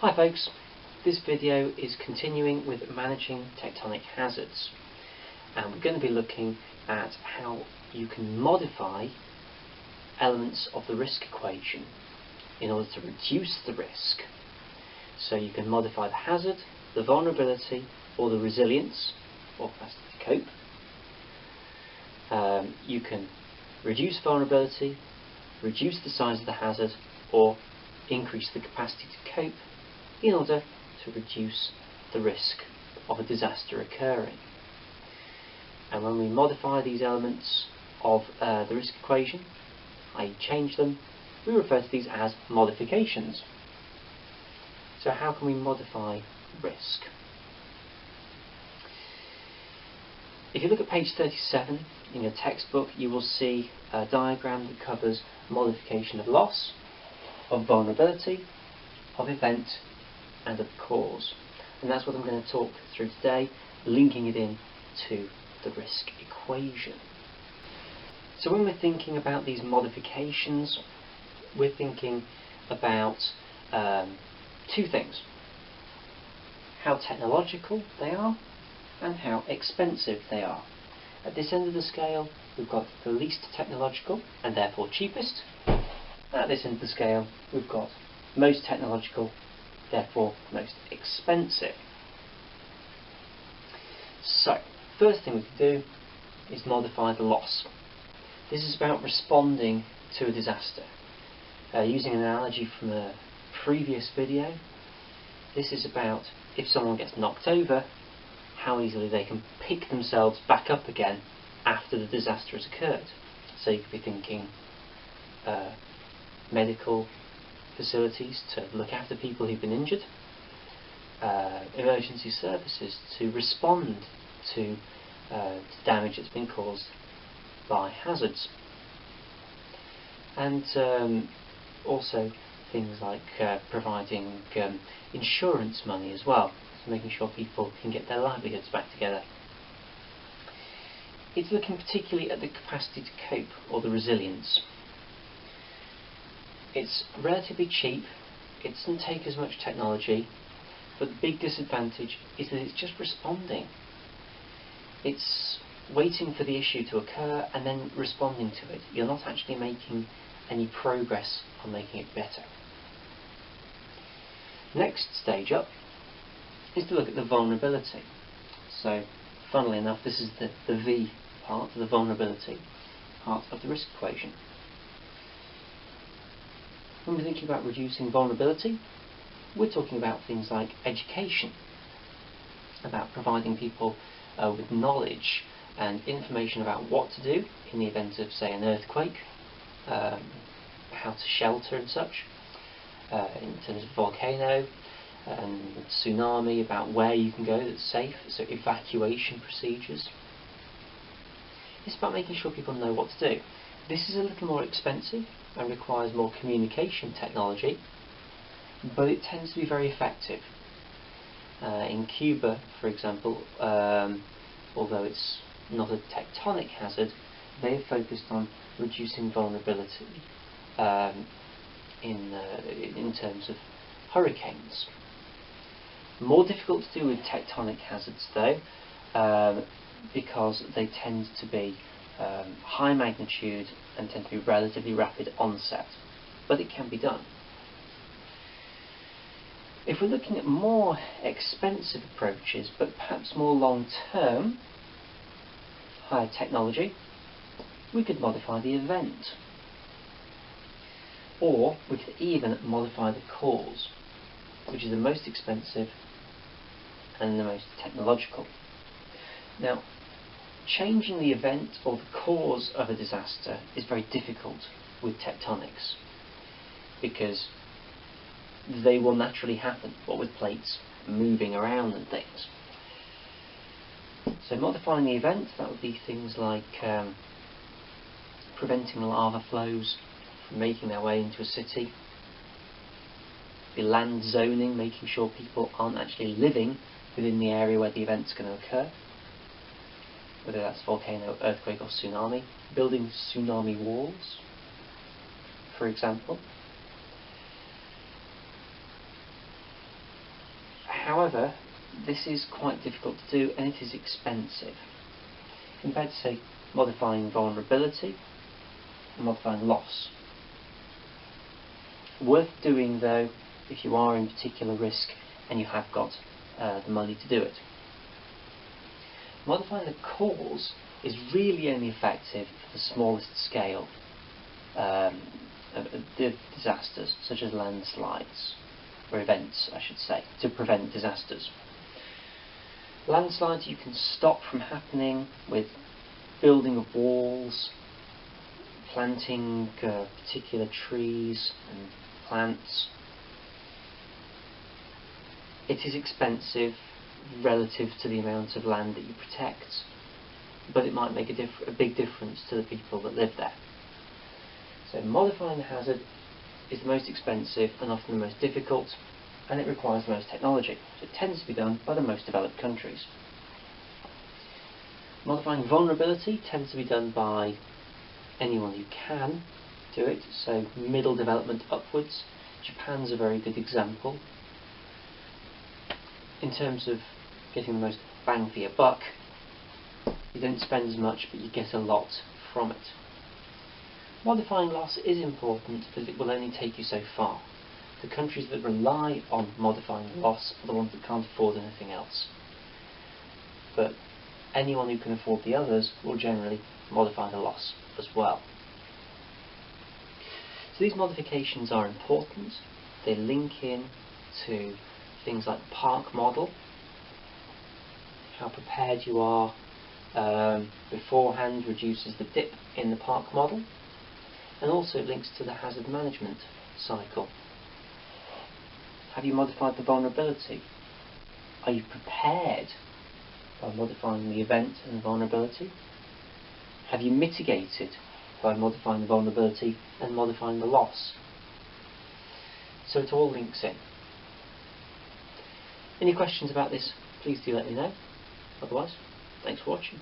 Hi folks, this video is continuing with managing tectonic hazards, and we're going to be looking at how you can modify elements of the risk equation in order to reduce the risk. So you can modify the hazard, the vulnerability, or the resilience or capacity to cope. You can reduce vulnerability, reduce the size of the hazard, or increase the capacity to cope in order to reduce the risk of a disaster occurring. And when we modify these elements of the risk equation, i.e. change them, we refer to these as modifications. So how can we modify risk? If you look at page 37 in your textbook, you will see a diagram that covers modification of loss, of vulnerability, of event, and of cause. And that's what I'm going to talk through today, linking it in to the risk equation. So when we're thinking about these modifications, we're thinking about two things: how technological they are and how expensive they are. At this end of the scale, we've got the least technological and therefore cheapest. At this end of the scale, we've got most technological, therefore most expensive. So, first thing we can do is modify the loss. This is about responding to a disaster. Using an analogy from a previous video, this is about if someone gets knocked over, how easily they can pick themselves back up again after the disaster has occurred. So you could be thinking medical facilities to look after people who've been injured, emergency services to respond to damage that's been caused by hazards, and also things like providing insurance money as well, so making sure people can get their livelihoods back together. It's looking particularly at the capacity to cope, or the resilience. It's relatively cheap, it doesn't take as much technology, but the big disadvantage is that it's just responding. It's waiting for the issue to occur and then responding to it. You're not actually making any progress on making it better. Next stage up is to look at the vulnerability. So, funnily enough, this is the V part, the vulnerability part of the risk equation. When we're thinking about reducing vulnerability, we're talking about things like education, about providing people with knowledge and information about what to do in the event of, say, an earthquake, how to shelter and such, in terms of volcano and tsunami, about where you can go that's safe, so evacuation procedures. It's about making sure people know what to do. This is a little more expensive and requires more communication technology, but it tends to be very effective. In Cuba, for example, although it's not a tectonic hazard, they have focused on reducing vulnerability in terms of hurricanes. More difficult to do with tectonic hazards though, because they tend to be high magnitude and tend to be relatively rapid onset, but it can be done. If we're looking at more expensive approaches, but perhaps more long-term, higher technology, we could modify the event. Or we could even modify the cause, which is the most expensive and the most technological. Now, changing the event or the cause of a disaster is very difficult with tectonics, because they will naturally happen, what with plates moving around and things. So modifying the event, that would be things like preventing lava flows from making their way into a city, the land zoning, making sure people aren't actually living within the area where the event's going to occur, whether that's volcano, earthquake or tsunami, building tsunami walls, for example. However, this is quite difficult to do and it is expensive. Compared to, say, modifying vulnerability and modifying loss. Worth doing though if you are in particular risk and you have got the money to do it. Modifying the cause is really only effective for the smallest scale of disasters, such as landslides, or events I should say, to prevent disasters. Landslides you can stop from happening with building of walls, planting particular trees and plants. It is expensive relative to the amount of land that you protect, but it might make a big difference to the people that live there. So modifying the hazard is the most expensive and often the most difficult, and it requires the most technology. So it tends to be done by the most developed countries. Modifying vulnerability tends to be done by anyone who can do it, so middle development upwards. Japan's a very good example. In terms of getting the most bang for your buck, you don't spend as much but you get a lot from it. Modifying loss is important, but it will only take you so far. The countries that rely on modifying loss are the ones that can't afford anything else. But anyone who can afford the others will generally modify the loss as well. So these modifications are important. They link in to things like the park model, how prepared you are beforehand reduces the dip in the park model, and also links to the hazard management cycle. Have you modified the vulnerability? Are you prepared by modifying the event and the vulnerability? Have you mitigated by modifying the vulnerability and modifying the loss? So it all links in. Any questions about this, please do let me know. Otherwise, thanks for watching.